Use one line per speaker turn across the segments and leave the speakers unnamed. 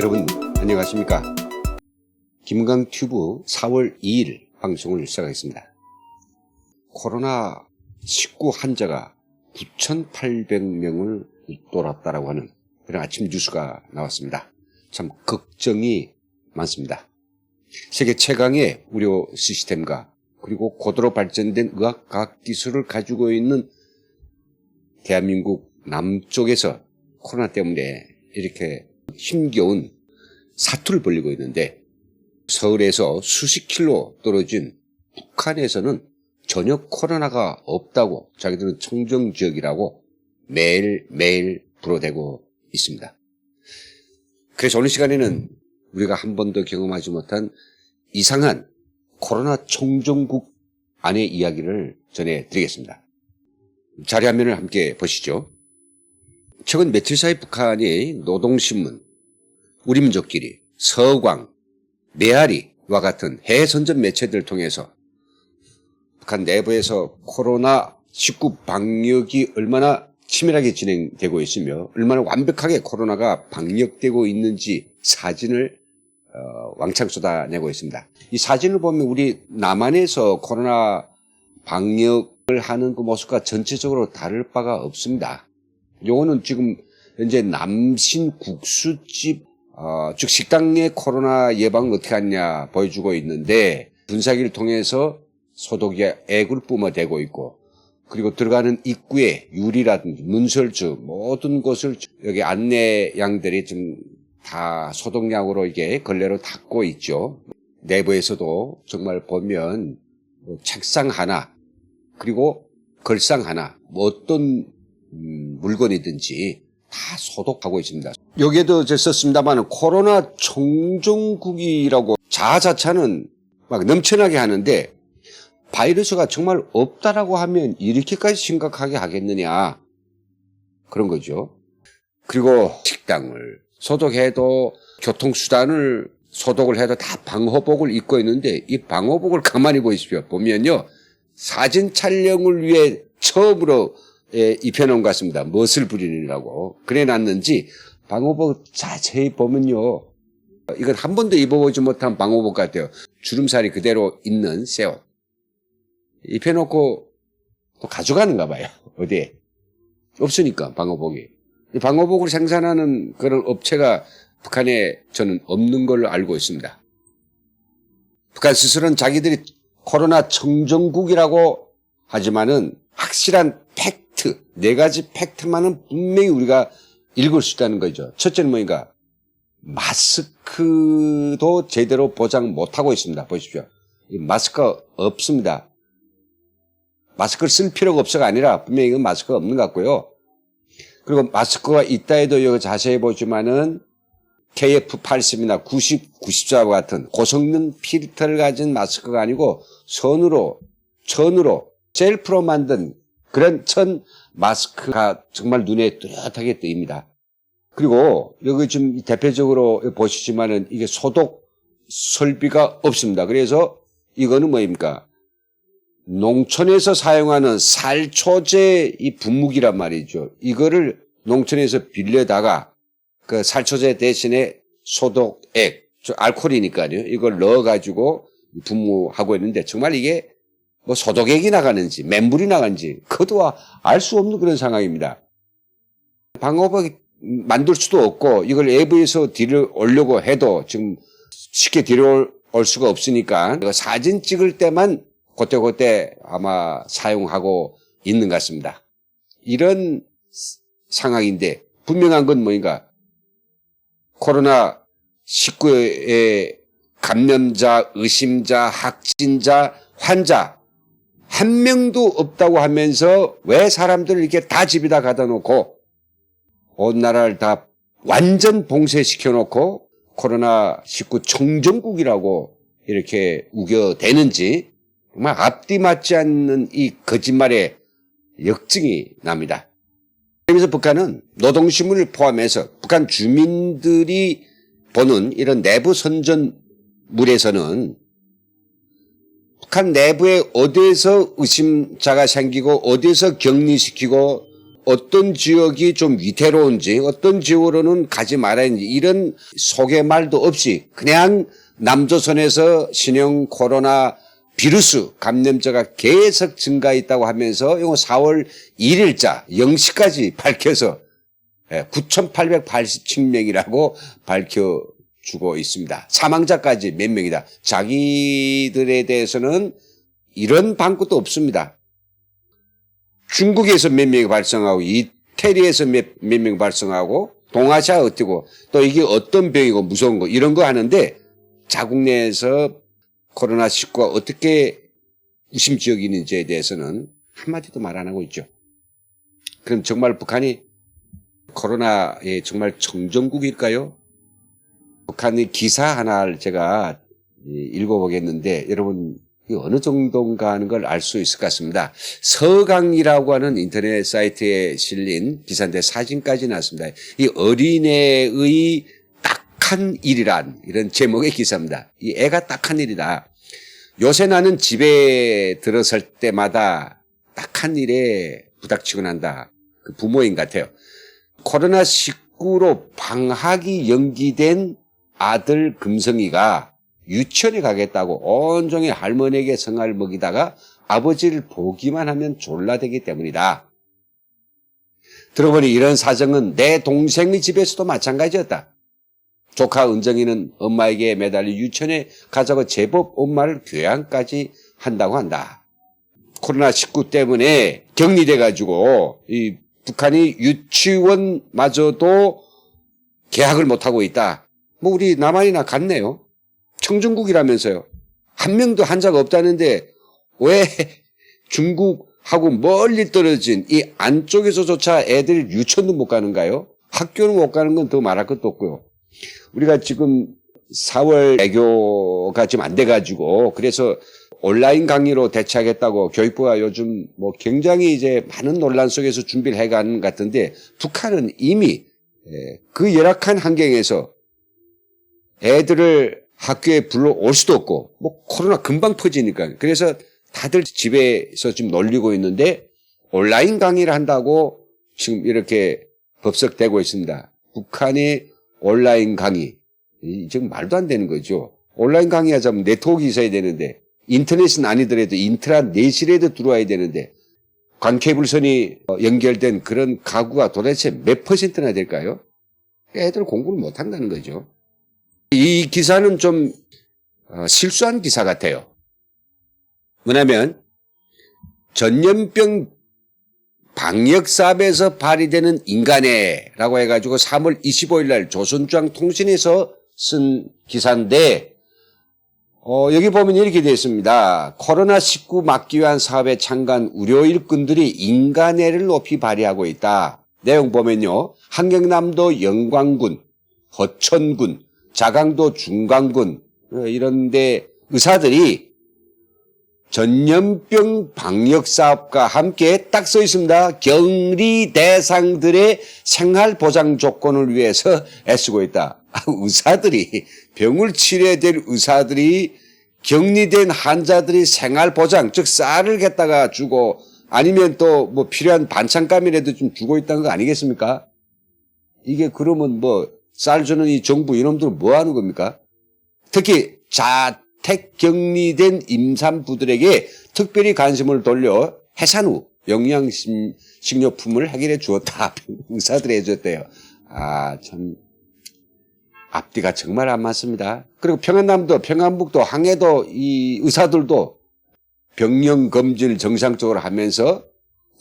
여러분 안녕하십니까. 김건강튜브 4월 2일 방송을 시작하겠습니다. 코로나19 환자가 9,800명을 웃돌았다라고 하는 그런 아침 뉴스가 나왔습니다. 참 걱정이 많습니다. 세계 최강의 의료 시스템과 그리고 고도로 발전된 의학과학기술을 가지고 있는 대한민국 남쪽에서 코로나 때문에 이렇게 힘겨운 사투를 벌이고 있는데, 서울에서 수십 킬로 떨어진 북한에서는 전혀 코로나가 없다고 자기들은 청정지역이라고 매일매일 불어대고 있습니다. 그래서 오늘 시간에는 우리가 한 번도 경험하지 못한 이상한 코로나 청정국 안의 이야기를 전해드리겠습니다. 자료 화면을 함께 보시죠. 최근 며칠 사이 북한이 노동신문, 우리민족끼리, 서광, 메아리와 같은 해외 선전 매체들을 통해서 북한 내부에서 코로나19 방역이 얼마나 치밀하게 진행되고 있으며 얼마나 완벽하게 코로나가 방역되고 있는지 사진을 왕창 쏟아내고 있습니다. 이 사진을 보면 우리 남한에서 코로나 방역을 하는 그 모습과 전체적으로 다를 바가 없습니다. 요거는 지금 현재 남신국수집 즉 식당의 코로나 예방을 어떻게 하느냐 보여주고 있는데, 분사기를 통해서 소독이 액을 뿜어대고 있고, 그리고 들어가는 입구에 유리라든지 문설주 모든 것을 여기 안내양들이 좀 다 소독약으로 이게 걸레로 닦고 있죠. 내부에서도 정말 보면 책상 하나 그리고 걸상 하나 어떤 물건이든지 다 소독하고 있습니다. 여기에도 썼습니다만 코로나 청정국이라고 자자차는 막 넘쳐나게 하는데, 바이러스가 정말 없다라고 하면 이렇게까지 심각하게 하겠느냐 그런 거죠. 그리고 식당을 소독해도 교통수단을 소독을 해도 다 방호복을 입고 있는데, 이 방호복을 가만히 보십시오. 보면요, 사진 촬영을 위해 처음으로 입혀놓은 것 같습니다. 멋을 부리느라고 그래놨는지 방호복 자세히 보면요, 이건 한 번도 입어보지 못한 방호복 같아요. 주름살이 그대로 있는 새 옷 입혀놓고 또 가져가는가 봐요. 어디에 없으니까 방호복이. 이 방호복을 생산하는 그런 업체가 북한에 저는 없는 걸로 알고 있습니다. 북한 스스로는 자기들이 코로나 청정국이라고 하지만은 확실한 팩트, 4가지 팩트만은 분명히 우리가 읽을 수 있다는 거죠. 첫째는 뭐인가? 마스크도 제대로 보장 못하고 있습니다. 보십시오. 이 마스크가 없습니다. 마스크를 쓸 필요가 없어가 아니라 분명히 이건 마스크가 없는 것 같고요. 그리고 마스크가 있다 해도 여기 자세히 보지만은 KF80이나 90, 94와 같은 고성능 필터를 가진 마스크가 아니고 천으로 셀프로 만든 그런 천 마스크가 정말 눈에 뚜렷하게 띄입니다. 그리고 여기 지금 대표적으로 보시지만은 이게 소독 설비가 없습니다. 그래서 이거는 뭐입니까? 농촌에서 사용하는 살초제 이 분무기란 말이죠. 이거를 농촌에서 빌려다가 그 살초제 대신에 소독액, 알코올이니까요, 이걸 넣어가지고 분무하고 있는데, 정말 이게 뭐 소독액이 나가는지 맹물이 나가는지 그것도 알 수 없는 그런 상황입니다. 방호복 만들 수도 없고, 이걸 외부에서 들여오려고 해도 지금 쉽게 들여올 수가 없으니까 사진 찍을 때만 그때 아마 사용하고 있는 것 같습니다. 이런 상황인데, 분명한 건 뭐인가? 코로나19의 감염자, 의심자, 확진자, 환자 한 명도 없다고 하면서 왜 사람들을 이렇게 다 집에다 가다 놓고 온 나라를 다 완전 봉쇄시켜 놓고 코로나19 청정국이라고 이렇게 우겨대는지 정말 앞뒤 맞지 않는 이 거짓말에 역증이 납니다. 그래서 북한은 노동신문을 포함해서 북한 주민들이 보는 이런 내부 선전물에서는 북한 내부에 어디에서 의심자가 생기고 어디에서 격리시키고 어떤 지역이 좀 위태로운지 어떤 지역으로는 가지 말아야 하는지 이런 소개말도 없이 그냥 남조선에서 신형 코로나 비루스 감염자가 계속 증가했다고 하면서 이거 4월 1일자 0시까지 밝혀서 9,887명이라고 밝혀주고 있습니다. 사망자까지 몇 명이다. 자기들에 대해서는 이런 방법도 없습니다. 중국에서 몇 명이 발생하고 이태리에서 몇 명이 발생하고 동아시아 어떻고 또 이게 어떤 병이고 무서운 거 이런 거 하는데 자국 내에서 코로나19가 어떻게 의심지역이 있는지에 대해서는 한마디도 말 안 하고 있죠. 그럼 정말 북한이 코로나의 정말 청정국일까요? 북한의 기사 하나를 제가 읽어보겠는데 여러분 어느 정도인가 하는 걸 알 수 있을 것 같습니다. 서강이라고 하는 인터넷 사이트에 실린 기사인데 사진까지 나왔습니다. 이 어린애의 딱한 일이란 이런 제목의 기사입니다. 이 애가 딱한 일이다. 요새 나는 집에 들어설 때마다 딱한 일에 부닥치곤 한다. 그 부모인 같아요. 코로나19로 방학이 연기된 아들 금성이가 유치원에 가겠다고 온종일 할머니에게 성화를 먹이다가 아버지를 보기만 하면 졸라대기 때문이다. 들어보니 이런 사정은 내 동생의 집에서도 마찬가지였다. 조카 은정이는 엄마에게 매달려 유치원에 가자고 제법 엄마를 교양까지 한다고 한다. 코로나19 때문에 격리돼가지고 이 북한이 유치원마저도 개학을 못하고 있다. 뭐 우리 남한이나 같네요. 청정국이라면서요. 한 명도 환자가 없다는데 왜 중국하고 멀리 떨어진 이 안쪽에서조차 애들이 유치원도 못 가는가요? 학교는 못 가는 건 더 말할 것도 없고요. 우리가 지금 4월 애교가 지금 안 돼가지고 그래서 온라인 강의로 대체하겠다고 교육부가 요즘 뭐 굉장히 이제 많은 논란 속에서 준비를 해가는 것 같은데 북한은 이미 그 열악한 환경에서 애들을 학교에 불러올 수도 없고 뭐 코로나 금방 퍼지니까 그래서 다들 집에서 지금 놀리고 있는데 온라인 강의를 한다고 지금 이렇게 법석되고 있습니다. 북한의 온라인 강의 지금 말도 안 되는 거죠. 온라인 강의 하자면 네트워크 있어야 되는데 인터넷은 아니더라도 인트라넷이라도 들어와야 되는데 관케이블선이 연결된 그런 가구가 도대체 몇 퍼센트나 될까요? 애들 공부를 못 한다는 거죠. 이 기사는 좀 실수한 기사 같아요. 뭐냐면 전염병 방역사업에서 발휘되는 인간애라고 해가지고 3월 25일 날 조선중앙통신에서 쓴 기사인데 여기 보면 이렇게 되어 있습니다. 코로나19 막기 위한 사업에 참가한 의료 일꾼들이 인간애를 높이 발휘하고 있다. 내용 보면요. 한경남도 영광군, 허천군, 자강도 중강군 이런데 의사들이 전염병 방역사업과 함께 딱 써 있습니다. 격리 대상들의 생활보장 조건을 위해서 애쓰고 있다. 의사들이 병을 치료해야 될 의사들이 격리된 환자들이 생활보장 즉 쌀을 갖다가 주고 아니면 또 뭐 필요한 반찬감이라도 좀 주고 있다는 거 아니겠습니까? 이게 그러면 뭐 쌀 주는 이 정부 이놈들은 뭐 하는 겁니까? 특히 자택 격리된 임산부들에게 특별히 관심을 돌려 해산후 영양식료품을 해결해 주었다. 의사들이 해줬대요. 참 앞뒤가 정말 안 맞습니다. 그리고 평안남도, 평안북도, 항해도 이 의사들도 병령 검진을 정상적으로 하면서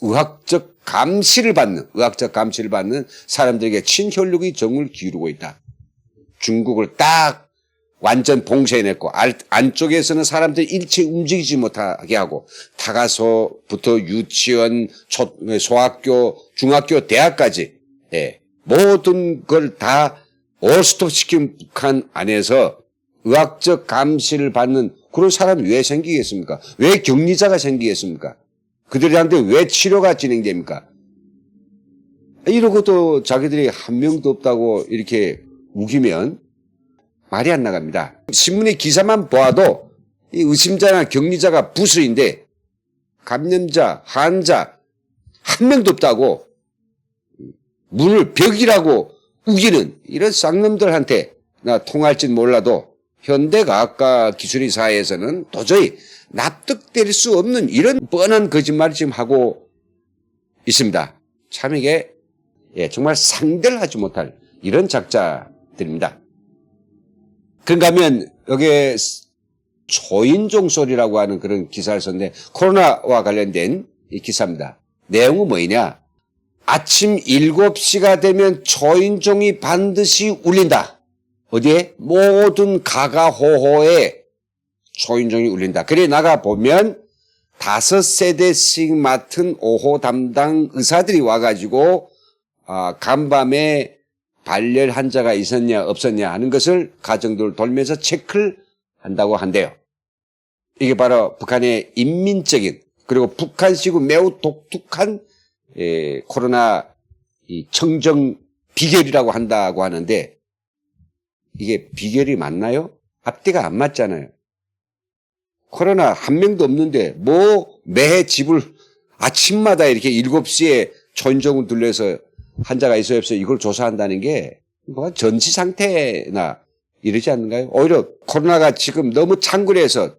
의학적 감시를 받는 사람들에게 친혈육의 정을 기울이고 있다. 중국을 딱 완전 봉쇄해냈고 안쪽에서는 사람들이 일체 움직이지 못하게 하고 타가소부터 유치원, 소학교, 중학교, 대학까지 모든 걸 다 올스톱시킨 북한 안에서 의학적 감시를 받는 그런 사람이 왜 생기겠습니까? 왜 격리자가 생기겠습니까? 그들한테 왜 치료가 진행됩니까? 이러고도 자기들이 한 명도 없다고 이렇게 우기면 말이 안 나갑니다. 신문의 기사만 보아도 이 의심자나 격리자가 부수인데 감염자, 환자 한 명도 없다고 문을 벽이라고 우기는 이런 쌍놈들한테 나 통할진 몰라도 현대과학과 기술의 사회에서는 도저히 납득될 수 없는 이런 뻔한 거짓말을 지금 하고 있습니다. 참 이게 정말 상대를 하지 못할 이런 작자들입니다. 그런가 하면 여기에 초인종 소리라고 하는 그런 기사를 썼는데 코로나와 관련된 이 기사입니다. 내용은 뭐냐? 아침 7시가 되면 초인종이 반드시 울린다. 어디에? 모든 가가호호에 초인종이 울린다. 그래 나가보면 5세대씩 맡은 5호 담당 의사들이 와가지고 간밤에 발열 환자가 있었냐 없었냐 하는 것을 가정들을 돌면서 체크를 한다고 한대요. 이게 바로 북한의 인민적인 그리고 북한식으로 매우 독특한 코로나 청정 비결이라고 한다고 하는데 이게 비결이 맞나요? 앞뒤가 안 맞잖아요. 코로나 한 명도 없는데 뭐 매해 집을 아침마다 이렇게 7시에 초인종을 둘러서 환자가 있어요 없어요 이걸 조사한다는 게 뭐 전시 상태나 이러지 않는가요? 오히려 코로나가 지금 너무 창궐해서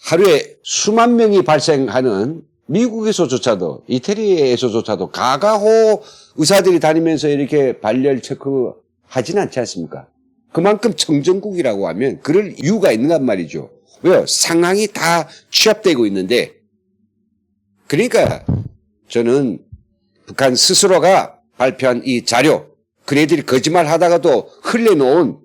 하루에 수만 명이 발생하는 미국에서조차도 이태리에서조차도 가가호 의사들이 다니면서 이렇게 발열 체크 하진 않지 않습니까? 그만큼 청정국이라고 하면 그럴 이유가 있는가 말이죠. 왜요? 상황이 다 취합되고 있는데 그러니까 저는 북한 스스로가 발표한 이 자료 그네들이 거짓말 하다가도 흘려놓은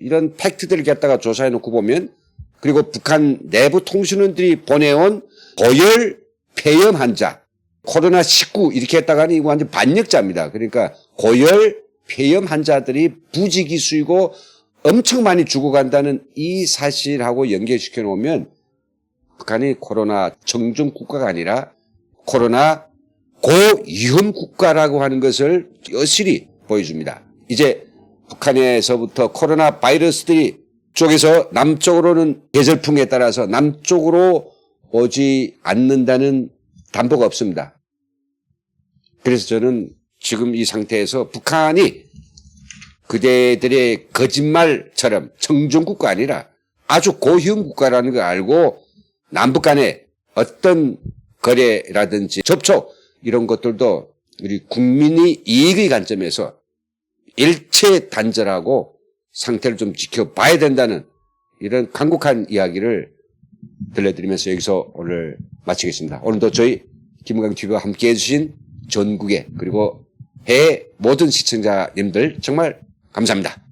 이런 팩트들을 갖다가 조사해 놓고 보면 그리고 북한 내부 통신원들이 보내온 고열 폐렴 환자 코로나19 이렇게 했다가는 이거 완전 반역자입니다. 그러니까 고열 폐렴 환자들이 부지기수이고 엄청 많이 죽어간다는 이 사실하고 연결시켜 놓으면 북한이 코로나 정중 국가가 아니라 코로나 고위험 국가라고 하는 것을 여실히 보여줍니다. 이제 북한에서부터 코로나 바이러스들이 쪽에서 남쪽으로는 계절풍에 따라서 남쪽으로 오지 않는다는 담보가 없습니다. 그래서 저는 지금 이 상태에서 북한이 그대들의 거짓말처럼 청정국가 아니라 아주 고위험 국가라는 걸 알고 남북 간의 어떤 거래라든지 접촉 이런 것들도 우리 국민의 이익의 관점에서 일체 단절하고 상태를 좀 지켜봐야 된다는 이런 간곡한 이야기를 들려드리면서 여기서 오늘 마치겠습니다. 오늘도 저희 김건강TV와 함께해 주신 전국의 그리고 해외 모든 시청자님들 정말 감사합니다.